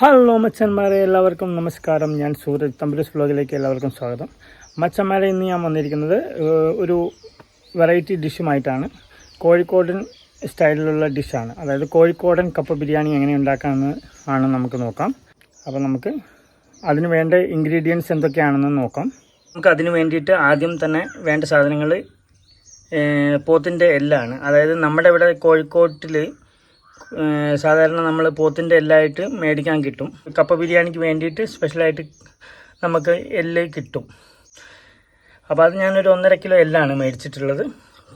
Hello മച്ചന്മാരെ, എല്ലാവർക്കും നമസ്കാരം. ഞാൻ സൂരജ് തമ്പുരസ് വ്ലോഗിലേക്ക് എല്ലാവർക്കും സ്വാഗതം. മച്ചന്മാരെ, ഇന്ന് ഞാൻ വന്നിരിക്കുന്നത് ഒരു വെറൈറ്റി ഡിഷുമായിട്ടാണ്. കോഴിക്കോടൻ സ്റ്റൈലിലുള്ള ഡിഷാണ്. അതായത് കോഴിക്കോടൻ കപ്പ ബിരിയാണി എങ്ങനെ ഉണ്ടാക്കാമെന്ന് ആണ് നമുക്ക് നോക്കാം. അപ്പോൾ നമുക്ക് അതിന് വേണ്ട ഇൻഗ്രീഡിയൻസ് എന്തൊക്കെയാണെന്ന് നോക്കാം. നമുക്ക് അതിന് വേണ്ടിയിട്ട് ആദ്യം തന്നെ വേണ്ട സാധനങ്ങൾ പോത്തിൻ്റെ എല്ലാണ്. അതായത് നമ്മുടെ ഇവിടെ കോഴിക്കോട്ടിൽ സാധാരണ നമ്മൾ പോത്തിൻ്റെ എല്ലായിട്ട് മേടിക്കാൻ കിട്ടും. കപ്പ ബിരിയാണിക്ക് വേണ്ടിയിട്ട് സ്പെഷ്യലായിട്ട് നമുക്ക് എല്ല് കിട്ടും. അപ്പോൾ അത് ഞാനൊരു 1.5 കിലോ എല്ലാണ് മേടിച്ചിട്ടുള്ളത്.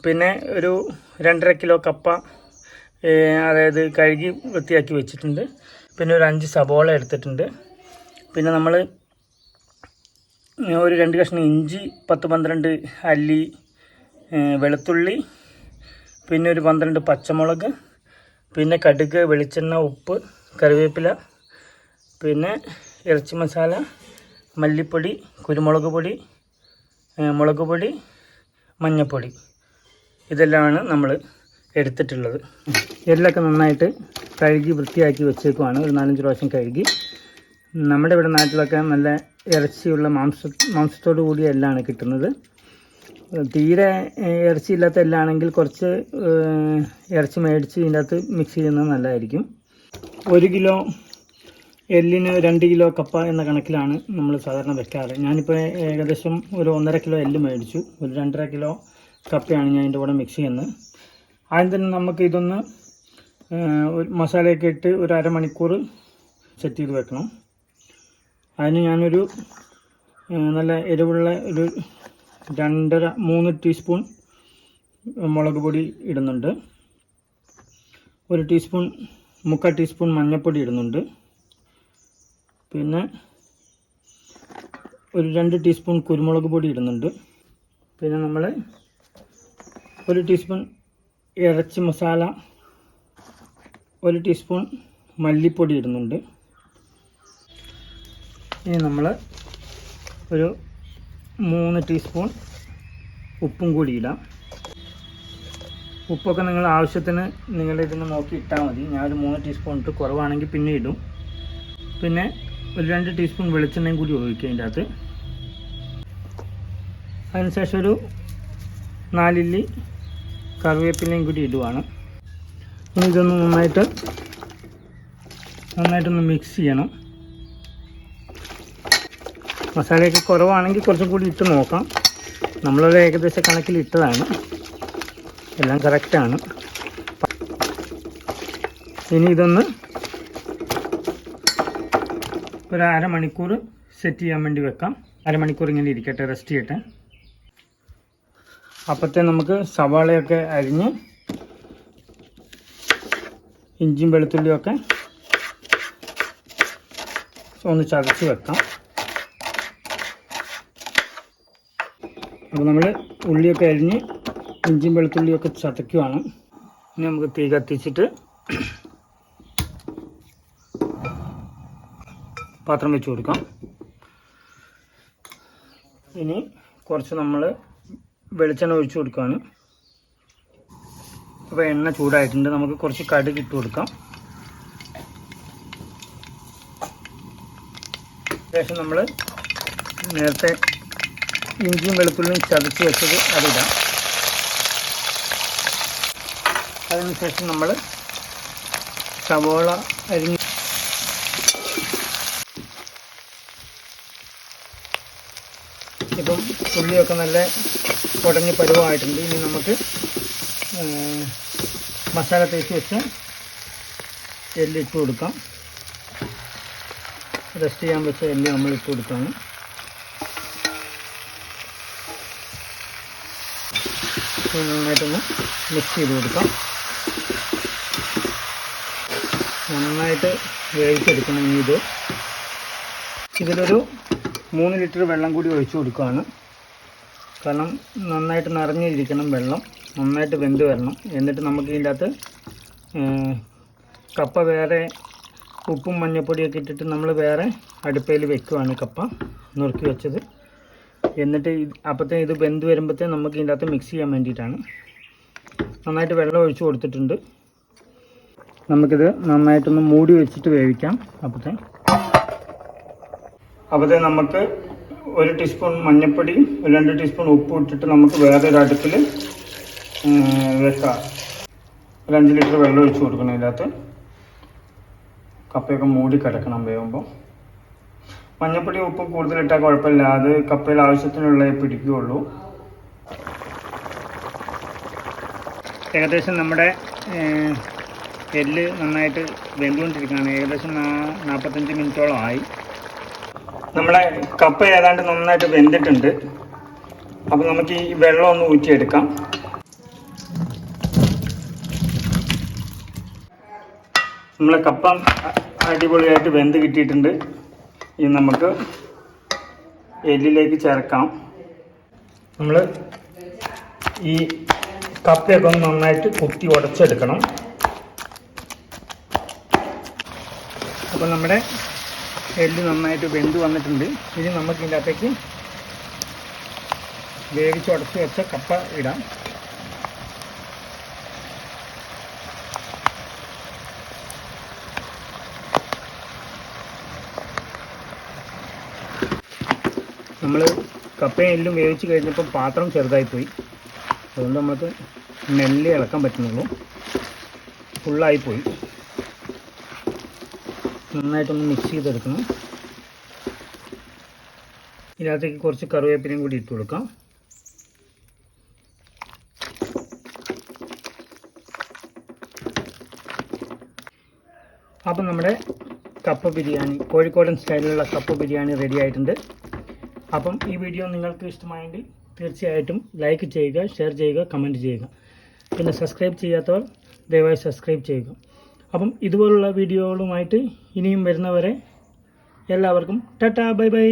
പിന്നെ ഒരു 2.5 കിലോ കപ്പ അതായത് കഴുകി വൃത്തിയാക്കി വെച്ചിട്ടുണ്ട്. പിന്നെ ഒരു 5 സബോള എടുത്തിട്ടുണ്ട്. പിന്നെ നമ്മൾ ഒരു 2 കഷ്ണം ഇഞ്ചി, 10-12 അല്ലി വെളുത്തുള്ളി, പിന്നെ ഒരു 12 പച്ചമുളക്, പിന്നെ കടുക്, വെളിച്ചെണ്ണ, ഉപ്പ്, കറിവേപ്പില, പിന്നെ ഇറച്ചി മസാല, മല്ലിപ്പൊടി, കുരുമുളക് പൊടി, മുളക് പൊടി, മഞ്ഞൾപ്പൊടി, ഇതെല്ലാമാണ് നമ്മൾ എടുത്തിട്ടുള്ളത്. എല്ലൊക്കെ നന്നായിട്ട് കഴുകി വൃത്തിയാക്കി വെച്ചേക്കുവാണ്. ഒരു 4-5 പ്രാവശ്യം കഴുകി. നമ്മുടെ ഇവിടെ നാട്ടിലൊക്കെ നല്ല ഇറച്ചിയുള്ള മാംസത്തോടു കൂടിയ എല്ലാമാണ് കിട്ടുന്നത്. തീരെ ഇറച്ചിയില്ലാത്ത എല്ലാണെങ്കിൽ കുറച്ച് ഇറച്ചി മേടിച്ച് ഇതിൻ്റെ അകത്ത് മിക്സ് ചെയ്യുന്നത് നല്ലതായിരിക്കും. 1 കിലോ എല്ലിന് 2 കിലോ കപ്പ എന്ന കണക്കിലാണ് നമ്മൾ സാധാരണ വെക്കാറ്. ഞാനിപ്പോൾ ഏകദേശം ഒരു 1.5 കിലോ എല്ല് മേടിച്ചു. ഒരു 2.5 കിലോ കപ്പയാണ് ഞാൻ ഇതിൻ്റെ കൂടെ മിക്സ് ചെയ്യുന്നത്. ആദ്യം തന്നെ നമുക്ക് ഇതൊന്ന് മസാലയൊക്കെ ഇട്ട് ഒരു അരമണിക്കൂർ സെറ്റ് ചെയ്ത് വെക്കണം. അതിന് ഞാനൊരു നല്ല എരിവുള്ള ഒരു 2-3 ടീസ്പൂൺ മുളക് പൊടി ഇടുന്നുണ്ട്. 1 ടീസ്പൂൺ മഞ്ഞൾപ്പൊടി ഇടുന്നുണ്ട്. പിന്നെ ഒരു 2 ടീസ്പൂൺ കുരുമുളക് പൊടി ഇടുന്നുണ്ട്. പിന്നെ നമ്മൾ 1 ടീസ്പൂൺ ഇറച്ചി മസാല, 1 ടീസ്പൂൺ മല്ലിപ്പൊടി ഇടുന്നുണ്ട്. ഇനി നമ്മൾ ഒരു 3 ടീസ്പൂൺ ഉപ്പും കൂടി ഇടാം. ഉപ്പൊക്കെ നിങ്ങൾ ആവശ്യത്തിന് നിങ്ങളിതിന് നോക്കി ഇട്ടാൽ മതി. ഞാനൊരു 3 ടീസ്പൂൺ ഇട്ട്, കുറവാണെങ്കിൽ പിന്നെ ഇടും. പിന്നെ ഒരു 2 ടീസ്പൂൺ വെളിച്ചെണ്ണയും കൂടി ഒഴിക്കുക ഇതിൻ്റെ അകത്ത്. അതിനുശേഷം ഒരു 4 ഇല്ലി കറിവേപ്പിലയും കൂടി ഇടുവാണ്. ഇനി ഇതൊന്ന് നന്നായിട്ടൊന്ന് മിക്സ് ചെയ്യണം. മസാലയൊക്കെ കുറവാണെങ്കിൽ കുറച്ചും കൂടി ഇട്ട് നോക്കാം. നമ്മളൊരു ഏകദേശ കണക്കിൽ ഇട്ടതാണ്, എല്ലാം കറക്റ്റാണ്. ഇനി ഇതൊന്ന് ഒരു അരമണിക്കൂർ സെറ്റ് ചെയ്യാൻ വേണ്ടി വെക്കാം. അരമണിക്കൂർ ഇങ്ങനെ ഇരിക്കട്ടെ, റെസ്റ്റ് ചെയ്യട്ടെ. അപ്പോഴത്തെ നമുക്ക് സവാളയൊക്കെ അരിഞ്ഞ് ഇഞ്ചിയും വെളുത്തുള്ളിയൊക്കെ ഒന്ന് ചതച്ച് വെക്കാം. അപ്പോൾ നമ്മൾ ഉള്ളിയൊക്കെ അരിഞ്ഞ് ഇഞ്ചിയും വെളുത്തുള്ളിയൊക്കെ ചതയ്ക്കുവാണ്. ഇനി നമുക്ക് തീ കത്തിച്ചിട്ട് പാത്രം വെച്ച് കൊടുക്കാം. ഇനി കുറച്ച് നമ്മൾ വെളിച്ചെണ്ണ ഒഴിച്ച് കൊടുക്കുകയാണ്. അപ്പോൾ എണ്ണ ചൂടായിട്ടുണ്ട്. നമുക്ക് കുറച്ച് കടുക് ഇട്ട് കൊടുക്കാം. ശേഷം നമ്മൾ നേരത്തെ ഇഞ്ചിയും വെളുത്തുള്ളിയും ചതച്ച് വെച്ചത് അതിടാം. അതിനുശേഷം നമ്മൾ സവോള അരിഞ്ഞ് ഇപ്പം ഉള്ളിയൊക്കെ നല്ല ഉടഞ്ഞ് പരുവമായിട്ടുണ്ട്. ഇനി നമുക്ക് മസാല തേച്ച് വെച്ച് എല്ലിട്ട് കൊടുക്കാം. റെസ്റ്റ് ചെയ്യാൻ വെച്ച എല്ല് നമ്മൾ ഇട്ട് കൊടുക്കുകയാണ്. നന്നായിട്ടൊന്ന് മിക്സ് ചെയ്ത് കൊടുക്കാം. നന്നായിട്ട് വേവിച്ചെടുക്കണം. ഇനി ഇതിലൊരു 3 ലിറ്റർ വെള്ളം കൂടി ഒഴിച്ചു കൊടുക്കുകയാണ്. കാരണം നന്നായിട്ട് നിറഞ്ഞിരിക്കണം വെള്ളം, നന്നായിട്ട് വെന്ത് വരണം. എന്നിട്ട് നമുക്ക് ഇതിൻ്റെ അകത്ത് കപ്പ വേറെ ഉപ്പും മഞ്ഞൾപ്പൊടിയൊക്കെ ഇട്ടിട്ട് നമ്മൾ വേറെ അടുപ്പയിൽ വെക്കുവാണ് കപ്പ നുറുക്കി വെച്ചത്. എന്നിട്ട് അപ്പോഴത്തെ ഇത് വെന്ത് വരുമ്പോഴത്തേ നമുക്ക് ഇതിൻ്റെ അകത്ത് മിക്സ് ചെയ്യാൻ വേണ്ടിയിട്ടാണ്. നന്നായിട്ട് വെള്ളം ഒഴിച്ച് കൊടുത്തിട്ടുണ്ട്. നമുക്കിത് നന്നായിട്ടൊന്ന് മൂടി വെച്ചിട്ട് വേവിക്കാം. അപ്പോഴത്തെ നമുക്ക് 1 ടീസ്പൂൺ മഞ്ഞൾപ്പൊടി 2 ടീസ്പൂൺ ഉപ്പ് ഇട്ടിട്ട് നമുക്ക് വേറൊരു അടുപ്പിൽ വെക്കാം. ഒരു 5 ലിറ്റർ വെള്ളം ഒഴിച്ച് കൊടുക്കണം. ഇതിനകത്ത് കപ്പയൊക്കെ മൂടി കിടക്കണം വേവുമ്പോൾ. മഞ്ഞൾപ്പൊടി ഉപ്പ് കൂടുതലിട്ടാൽ കുഴപ്പമില്ല, അത് കപ്പയിൽ ആവശ്യത്തിനുള്ള പിടിക്കുകയുള്ളൂ. ഏകദേശം നമ്മുടെ എല്ല് നന്നായിട്ട് വെന്തുകൊണ്ടിരിക്കുകയാണ്. ഏകദേശം 45 മിനിറ്റോളം ആയി. നമ്മുടെ കപ്പ ഏതാണ്ട് നന്നായിട്ട് വെന്തിട്ടുണ്ട്. അപ്പോൾ നമുക്ക് ഈ വെള്ളം ഒന്ന് ഊറ്റിയെടുക്കാം. നമ്മളെ കപ്പ അടിപൊളിയായിട്ട് വെന്ത് കിട്ടിയിട്ടുണ്ട്. ഇനി നമുക്ക് എല്ലിലേക്ക് ചേർക്കാം. നമ്മൾ ഈ കപ്പയൊക്കെ ഒന്ന് നന്നായിട്ട് കുത്തി ഉടച്ചെടുക്കണം. അപ്പോൾ നമ്മുടെ എല്ല് നന്നായിട്ട് വെന്ത് വന്നിട്ടുണ്ട്. ഇനി നമുക്ക് ഇതിൻ്റെ അകത്തേക്ക് വേവിച്ചുടച്ച് വെച്ച കപ്പ ഇടാം. നമ്മൾ കപ്പയും എല്ലും വേവിച്ച് കഴിഞ്ഞപ്പോൾ പാത്രം ചെറുതായിപ്പോയി. അതുകൊണ്ട് നമുക്ക് മെല്ലെ ഇളക്കാൻ പറ്റുന്നുള്ളൂ. ഫുള്ളായിപ്പോയി. നന്നായിട്ടൊന്ന് മിക്സ് ചെയ്തെടുക്കണം. ഇതിനകത്തേക്ക് കുറച്ച് കറിവേപ്പിലയും കൂടി ഇട്ട് കൊടുക്കാം. അപ്പം നമ്മുടെ കപ്പ ബിരിയാണി, കോഴിക്കോടൻ സ്റ്റൈലിലുള്ള കപ്പ ബിരിയാണി റെഡി ആയിട്ടുണ്ട്. അപ്പം ഈ വീഡിയോ നിങ്ങൾക്ക് ഇഷ്ടമായെങ്കിൽ തീർച്ചയായിട്ടും ലൈക്ക് ചെയ്യുക, ഷെയർ ചെയ്യുക, കമൻറ്റ് ചെയ്യുക. പിന്നെ സബ്സ്ക്രൈബ് ചെയ്യാത്തവർ ദയവായി സബ്സ്ക്രൈബ് ചെയ്യുക. അപ്പം ഇതുപോലുള്ള വീഡിയോകളുമായിട്ട് ഇനിയും വരുന്നവരെ എല്ലാവർക്കും ടാറ്റാ, ബൈ ബൈ.